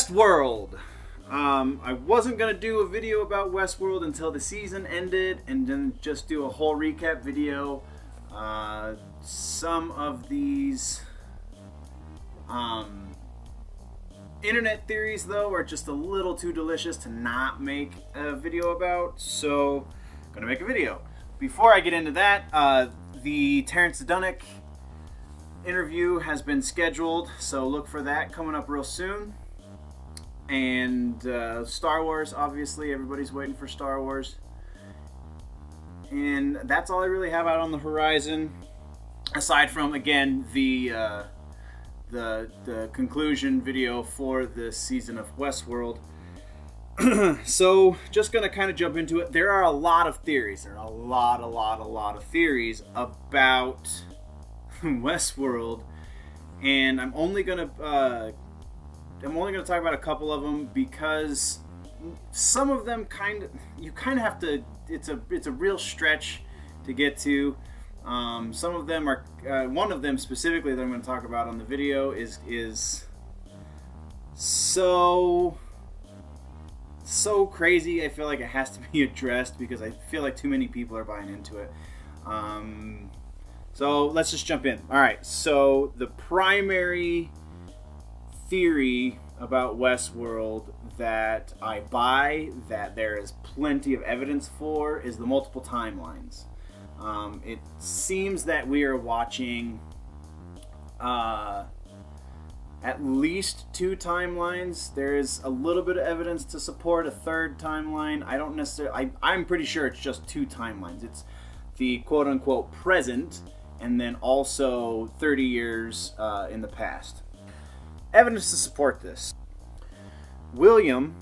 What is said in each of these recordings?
Westworld. I wasn't going to do a video about Westworld until the season ended and then just do a whole recap video. Some of these internet theories, though, are just a little too delicious to not make a video about, so I'm going to make a video. Before I get into that, the Terrence Dunnick interview has been scheduled, so look for that coming up real soon. And Star Wars, obviously, everybody's waiting for Star Wars. And that's all I really have out on the horizon, aside from, again, the conclusion video for this season of Westworld. So, just gonna kind of jump into it. There are a lot of theories. There are a lot of theories about Westworld, and I'm only gonna talk about a couple of them because some of them you kind of have to. It's a real stretch to get to. Some of them are. One of them specifically that I'm going to talk about on the video is so crazy. I feel like it has to be addressed because I feel like too many people are buying into it. So let's just jump in. All right. So the primary theory about Westworld that I buy, that there is plenty of evidence for, is the multiple timelines. It seems that we are watching at least two timelines. There is a little bit of evidence to support a third timeline. I don't necessarily. I'm pretty sure it's just two timelines. It's the quote-unquote present, and then also 30 years in the past. Evidence to support this. William,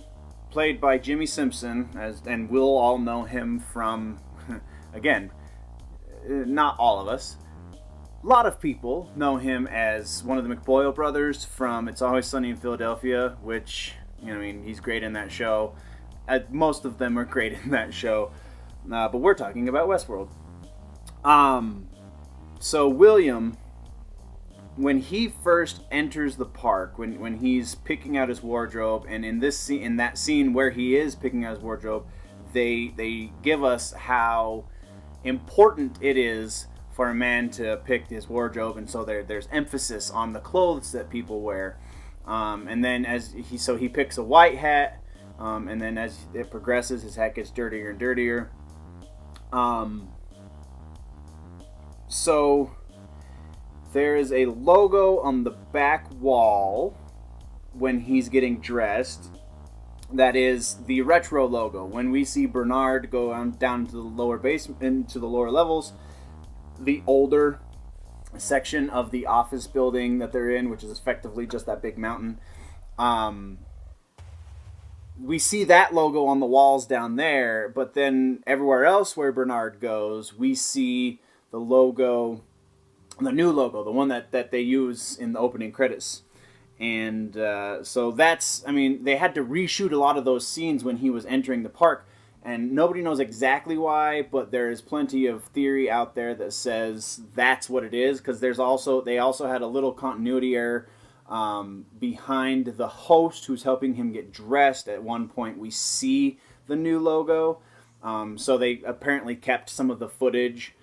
played by Jimmy Simpson, and we'll all know him from, again, not all of us. A lot of people know him as one of the McBoyle brothers from It's Always Sunny in Philadelphia, which, he's great in that show. Most of them are great in that show. But we're talking about Westworld. So William, when he first enters the park, when he's picking out his wardrobe, and in that scene where he is picking out his wardrobe, they give us how important it is for a man to pick his wardrobe, and so there's emphasis on the clothes that people wear. And then he picks a white hat, and then as it progresses, his hat gets dirtier and dirtier. So there is a logo on the back wall when he's getting dressed. That is the retro logo. When we see Bernard go down to the lower basement, into the lower levels, the older section of the office building that they're in, which is effectively just that big mountain, we see that logo on the walls down there, but then everywhere else where Bernard goes, we see the logo, the new logo, the one that they use in the opening credits. And so they had to reshoot a lot of those scenes when he was entering the park, and nobody knows exactly why, but there is plenty of theory out there that says that's what it is, because they also had a little continuity error behind the host who's helping him get dressed. At one point we see the new logo, so they apparently kept some of the footage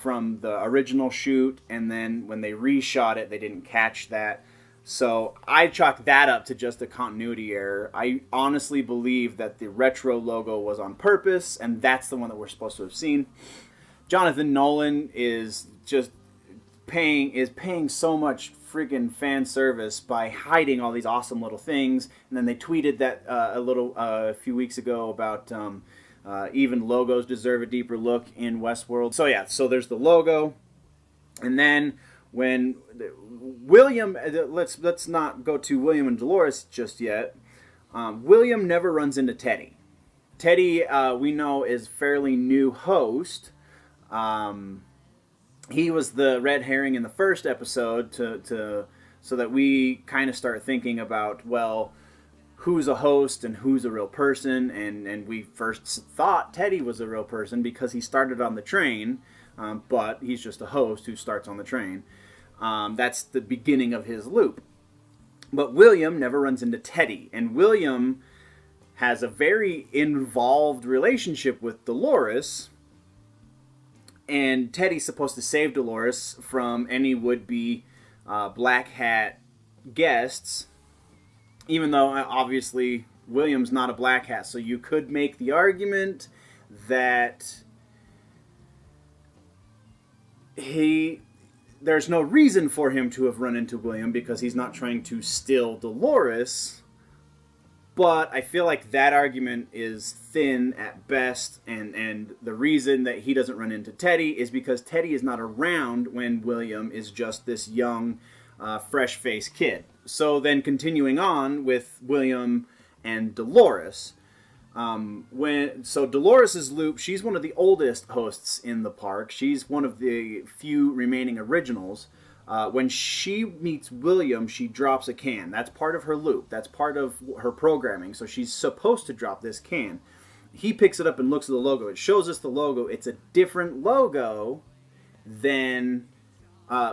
from the original shoot, and then when they reshot it, they didn't catch that. So I chalk that up to just a continuity error. I honestly believe that the retro logo was on purpose, and that's the one that we're supposed to have seen. Jonathan Nolan is just paying so much friggin' fan service by hiding all these awesome little things. And then they tweeted that a few weeks ago about even logos deserve a deeper look in Westworld. So yeah, so there's the logo, and then when William, let's not go to William and Dolores just yet. William never runs into Teddy. Teddy, we know, is fairly new host. He was the red herring in the first episode so that we kind of start thinking about, well, who's a host and who's a real person, and we first thought Teddy was a real person because he started on the train, but he's just a host who starts on the train. That's the beginning of his loop. But William never runs into Teddy, and William has a very involved relationship with Dolores, and Teddy's supposed to save Dolores from any would-be Black Hat guests, even though obviously William's not a Black Hat, so you could make the argument that there's no reason for him to have run into William because he's not trying to steal Dolores. But I feel like that argument is thin at best, and the reason that he doesn't run into Teddy is because Teddy is not around when William is just this young, fresh-faced kid. So then continuing on with William and Dolores. So Dolores' loop, she's one of the oldest hosts in the park. She's one of the few remaining originals. When she meets William, she drops a can. That's part of her loop. That's part of her programming. So she's supposed to drop this can. He picks it up and looks at the logo. It shows us the logo. It's a different logo than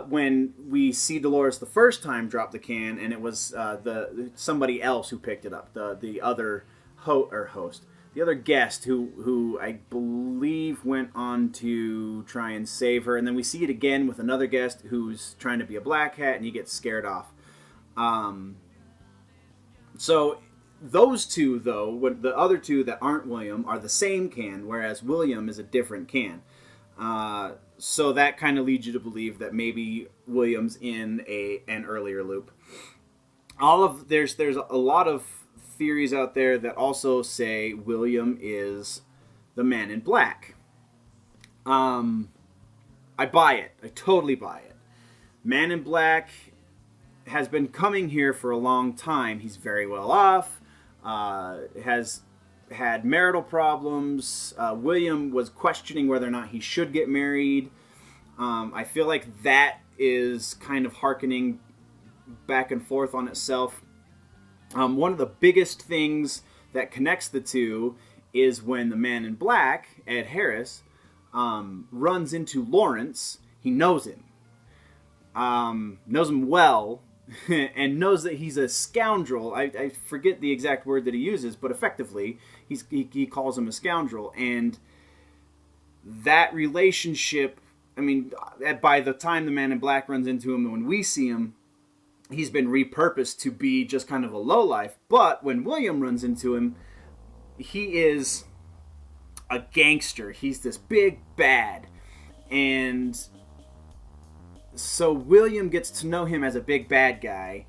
when we see Dolores the first time drop the can, and it was somebody else who picked it up. The other host. The other guest who I believe went on to try and save her. And then we see it again with another guest who's trying to be a Black Hat, and he gets scared off. So those two, though, the other two that aren't William, are the same can, whereas William is a different can. So that kind of leads you to believe that maybe William's in an earlier loop. There's a lot of theories out there that also say William is the Man in Black. I buy it. I totally buy it. Man in Black has been coming here for a long time. He's very well off. Has had marital problems. William was questioning whether or not he should get married. I feel like that is kind of hearkening back and forth on itself. One of the biggest things that connects the two is when the Man in Black, Ed Harris, runs into Lawrence. He knows him. Knows him well, and knows that he's a scoundrel. I forget the exact word that he uses, but effectively, he calls him a scoundrel. And that relationship, I mean, by the time the Man in Black runs into him and when we see him, he's been repurposed to be just kind of a lowlife. But when William runs into him, he is a gangster. He's this big bad. And so William gets to know him as a big bad guy.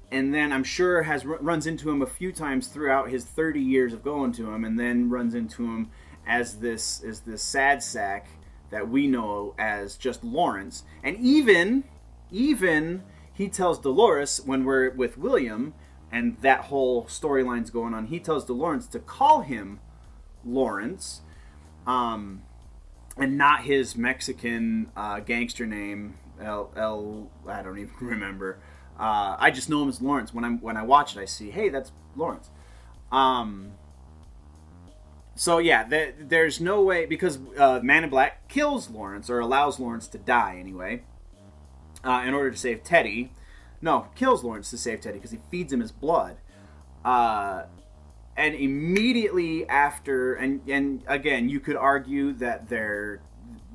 And then I'm sure runs into him a few times throughout his 30 years of going to him. And then runs into him as this sad sack that we know as just Lawrence. And even he tells Dolores, when we're with William, and that whole storyline's going on, he tells Dolores to call him Lawrence, and not his Mexican gangster name, I don't even remember. I just know him as Lawrence. When I watch it, I see, hey, that's Lawrence. So yeah, there's no way, because Man in Black kills Lawrence, or allows Lawrence to die anyway, in order to save Teddy. No, kills Lawrence to save Teddy because he feeds him his blood. And immediately after, and again, you could argue that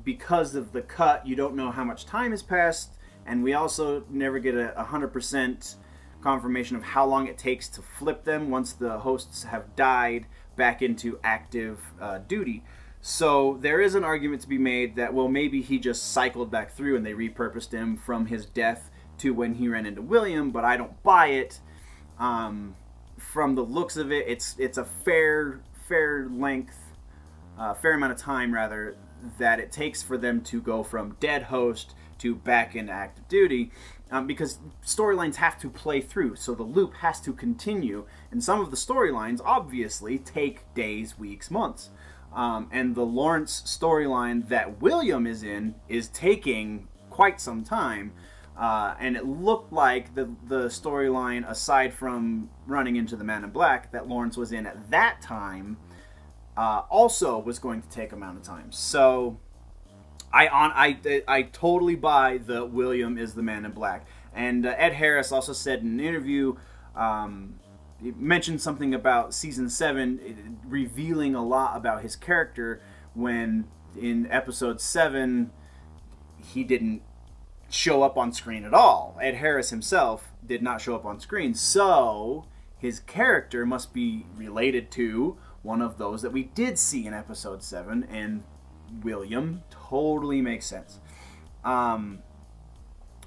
because of the cut, you don't know how much time has passed, and we also never get a 100% confirmation of how long it takes to flip them once the hosts have died back into active duty. So there is an argument to be made that, well, maybe he just cycled back through and they repurposed him from his death to when he ran into William, but I don't buy it. From the looks of it, it's a fair length, fair amount of time rather, that it takes for them to go from dead host to back into active duty, because storylines have to play through, so the loop has to continue, and some of the storylines obviously take days, weeks, months. And the Lawrence storyline that William is in is taking quite some time. And it looked like the storyline, aside from running into the Man in Black, that Lawrence was in at that time, also was going to take amount of time. So I totally buy the William is the Man in Black. And Ed Harris also said in an interview, he mentioned something about season 7 revealing a lot about his character when in episode 7 he didn't show up on screen at all. Ed Harris himself did not show up on screen, so his character must be related to one of those that we did see in episode 7, and William totally makes sense.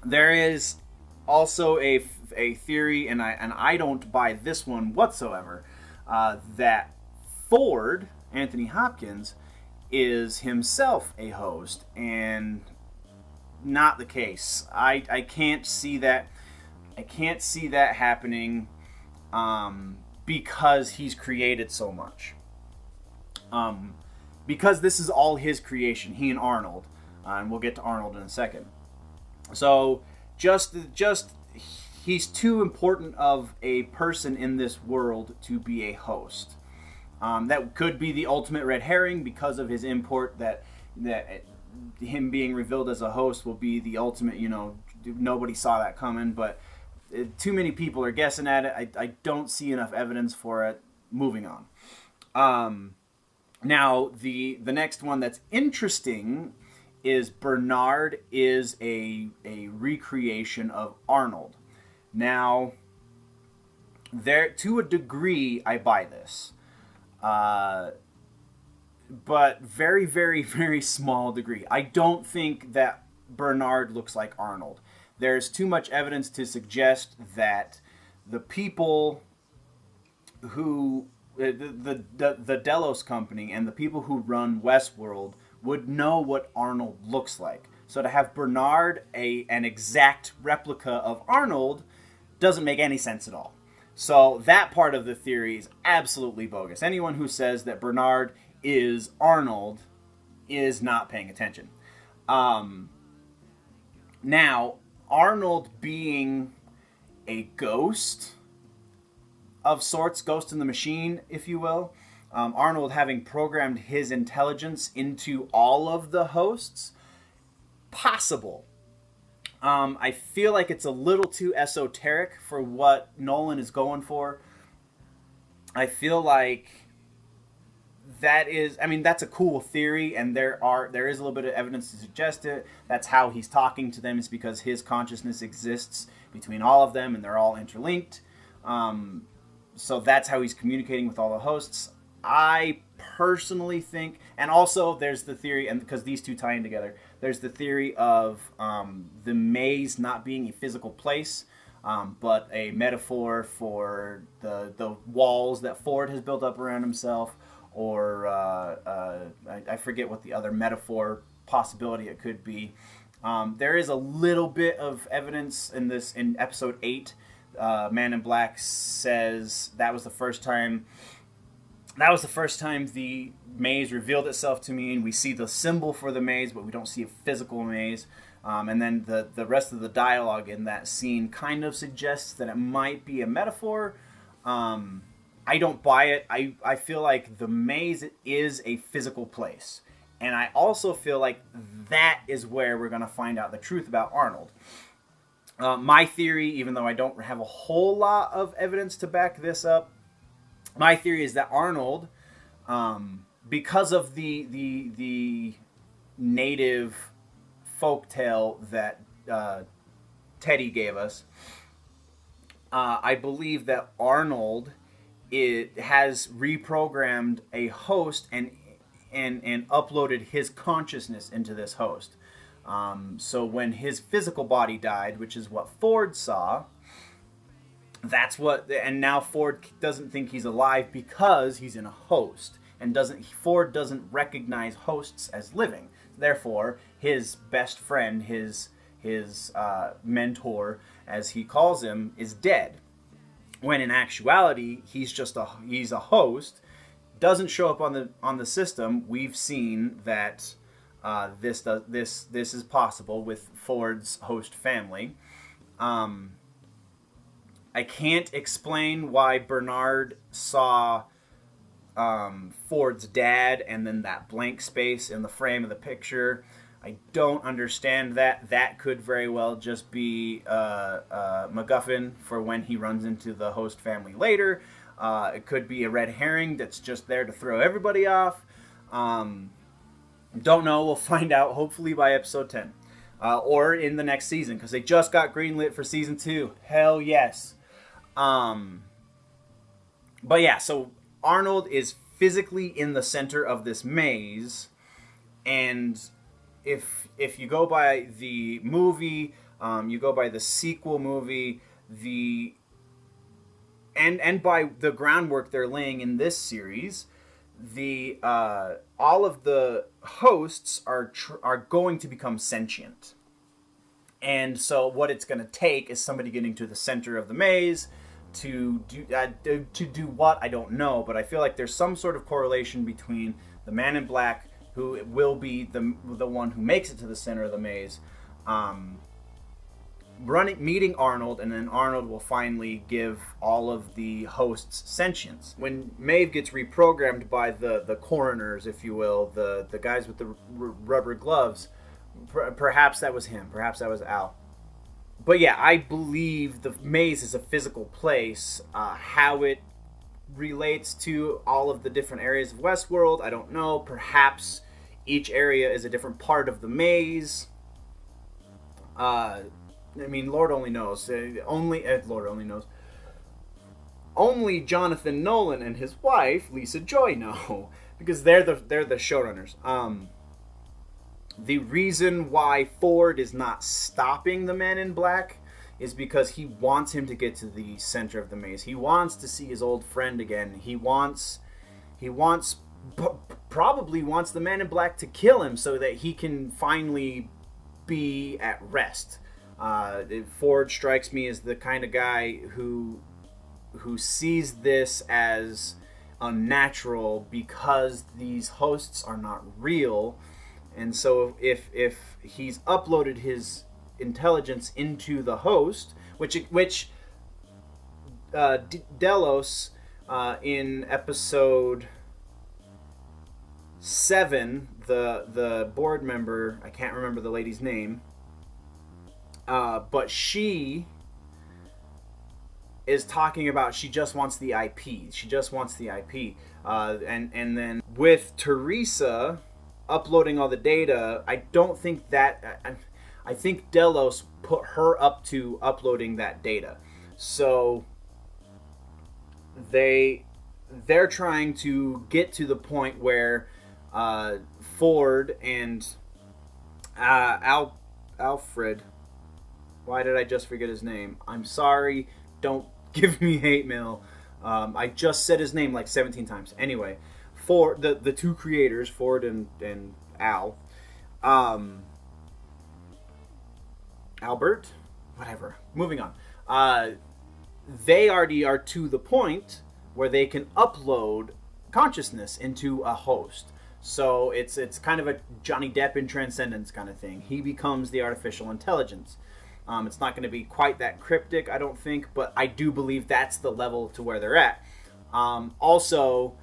There is also a theory, and I don't buy this one whatsoever, that Ford, Anthony Hopkins, is himself a host, and not the case. I can't see that. I can't see that happening because he's created so much. Because this is all his creation, he and Arnold, and we'll get to Arnold in a second. So just he's too important of a person in this world to be a host. That could be the ultimate red herring because of his import, that him being revealed as a host will be the ultimate, nobody saw that coming, but too many people are guessing at it. I don't see enough evidence for it. Moving on. Now, the next one that's interesting is Bernard is a recreation of Arnold. Now, there, to a degree, I buy this. But very, very, very small degree. I don't think that Bernard looks like Arnold. There's too much evidence to suggest that the people who, the Delos company and the people who run Westworld would know what Arnold looks like. So to have Bernard an exact replica of Arnold doesn't make any sense at all. So that part of the theory is absolutely bogus. Anyone who says that Bernard is Arnold is not paying attention. Now, Arnold being a ghost of sorts, ghost in the machine, if you will, Arnold having programmed his intelligence into all of the hosts, possible. I feel like it's a little too esoteric for what Nolan is going for. I feel like that's a cool theory, and there is a little bit of evidence to suggest it. That's how he's talking to them, is because his consciousness exists between all of them, and they're all interlinked. So that's how he's communicating with all the hosts. I personally think, and also there's the theory, and because these two tie in together, there's the theory of the maze not being a physical place, but a metaphor for the walls that Ford has built up around himself, or I forget what the other metaphor possibility it could be. There is a little bit of evidence in episode 8. Man in Black says that was the first time the maze revealed itself to me, and we see the symbol for the maze, but we don't see a physical maze. And then the rest of the dialogue in that scene kind of suggests that it might be a metaphor. I don't buy it. I feel like the maze is a physical place. And I also feel like that is where we're going to find out the truth about Arnold. My theory, even though I don't have a whole lot of evidence to back this up, my theory is that Arnold, because of the native folktale that Teddy gave us, I believe that Arnold has reprogrammed a host and uploaded his consciousness into this host. So when his physical body died, which is what Ford saw, and now Ford doesn't think he's alive because he's in a host, and Ford doesn't recognize hosts as living. Therefore, his best friend, his mentor, as he calls him, is dead. When in actuality, he's a host, doesn't show up on the system. We've seen that this is possible with Ford's host family. I can't explain why Bernard saw Ford's dad and then that blank space in the frame of the picture. I don't understand that. That could very well just be MacGuffin for when he runs into the host family later. It could be a red herring that's just there to throw everybody off. Don't know. We'll find out hopefully by episode 10. Or in the next season, because they just got greenlit for season 2. Hell yes. But yeah, so Arnold is physically in the center of this maze, and if you go by the movie, you go by the sequel movie, and by the groundwork they're laying in this series, all of the hosts are going to become sentient. And so what it's going to take is somebody getting to the center of the maze to do what, I don't know, but I feel like there's some sort of correlation between the man in black, who will be the one who makes it to the center of the maze, meeting Arnold, and then Arnold will finally give all of the hosts sentience. When Maeve gets reprogrammed by the coroners, if you will, the guys with the rubber gloves, perhaps that was him, perhaps that was Al. But yeah, I believe the maze is a physical place. How it relates to all of the different areas of Westworld, I don't know. Perhaps each area is a different part of the maze. I mean, Lord only knows. Lord only knows. Only Jonathan Nolan and his wife, Lisa Joy, know. Because they're the showrunners. The reason why Ford is not stopping the Man in Black is because he wants him to get to the center of the maze. He wants to see his old friend again. He probably wants the Man in Black to kill him so that he can finally be at rest. Ford strikes me as the kind of guy who sees this as unnatural because these hosts are not real. And so if he's uploaded his intelligence into the host, which Delos in episode 7, the board member, I can't remember the lady's name, but she is talking about she just wants the IP. She just wants the IP. And then with Theresa uploading all the data, I don't think that... I think Delos put her up to uploading that data. So they're trying to get to the point where Ford and Alfred... Why did I just forget his name? I'm sorry. Don't give me hate mail. I just said his name like 17 times. Anyway, for the two creators, Ford and Al, Albert, whatever. Moving on. They already are to the point where they can upload consciousness into a host. So it's kind of a Johnny Depp in Transcendence kind of thing. He becomes the artificial intelligence. It's not going to be quite that cryptic, I don't think, but I do believe that's the level to where they're at. Also,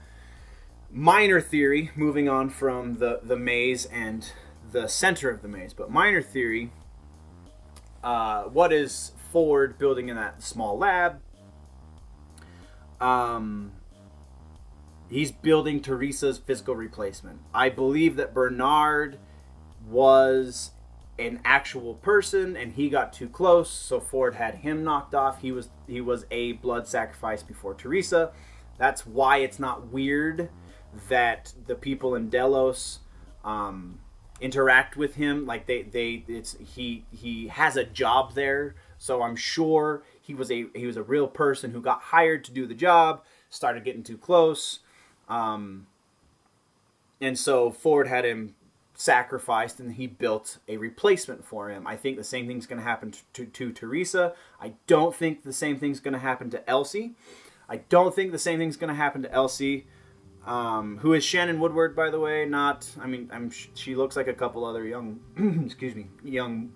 minor theory, moving on from the maze and the center of the maze, but minor theory, what is Ford building in that small lab? He's building Theresa's physical replacement. I believe that Bernard was an actual person and he got too close, so Ford had him knocked off. He was a blood sacrifice before Theresa. That's why it's not weird that the people in Delos interact with him. Like he has a job there, so I'm sure he was a real person who got hired to do the job, started getting too close, and so Ford had him sacrificed and he built a replacement for him. I think the same thing's going to happen to Theresa. I don't think the same thing's going to happen to Elsie. Who is Shannon Woodward, by the way? She looks like a couple other young,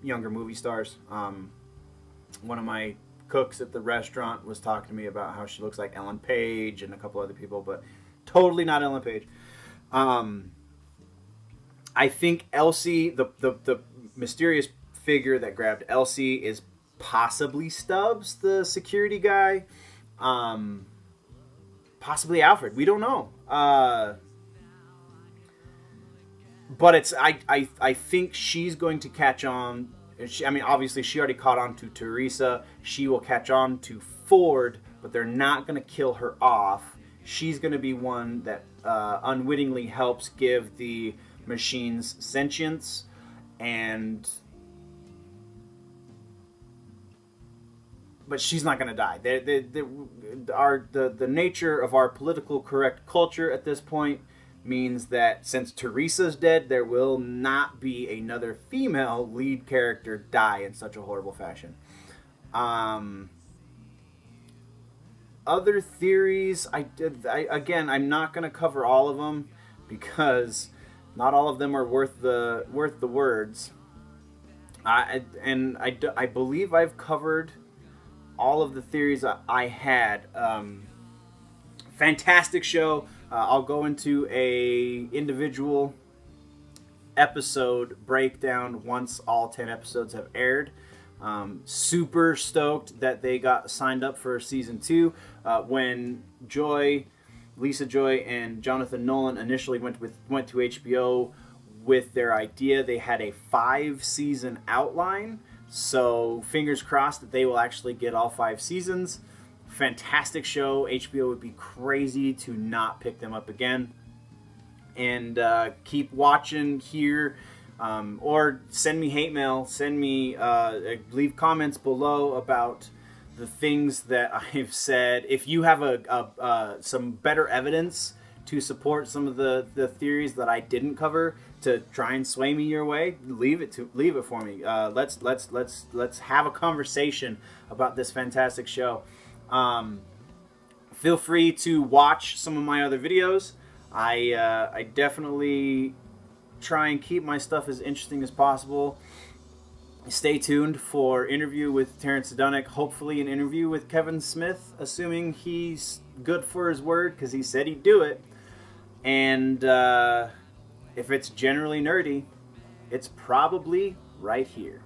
younger movie stars. One of my cooks at the restaurant was talking to me about how she looks like Ellen Page and a couple other people, but totally not Ellen Page. I think Elsie, the mysterious figure that grabbed Elsie, is possibly Stubbs, the security guy. Possibly Alfred. We don't know. But it's I think she's going to catch on. I mean, obviously, she already caught on to Theresa. She will catch on to Ford, but they're not going to kill her off. She's going to be one that unwittingly helps give the machines sentience, and but she's not going to die. The nature of our political correct culture at this point means that since Theresa's dead, there will not be another female lead character die in such a horrible fashion. Other theories, again, I'm not going to cover all of them because not all of them are worth the words. I believe I've covered all of the theories I had. Fantastic show. I'll go into a individual episode breakdown once all 10 episodes have aired. Super stoked that they got signed up for season 2. When Lisa Joy and Jonathan Nolan initially went to HBO with their idea, they had a 5-season outline. So fingers crossed that they will actually get all 5 seasons. Fantastic show. HBO would be crazy to not pick them up again. And keep watching here, or send me hate mail. Send me leave comments below about the things that I've said. If you have some better evidence to support some of the theories that I didn't cover, to try and sway me your way, leave it for me. Let's have a conversation about this fantastic show. Feel free to watch some of my other videos. I definitely try and keep my stuff as interesting as possible. Stay tuned for interview with Terrence Dunnick. Hopefully an interview with Kevin Smith, assuming he's good for his word, because he said he'd do it. And if it's generally nerdy, it's probably right here.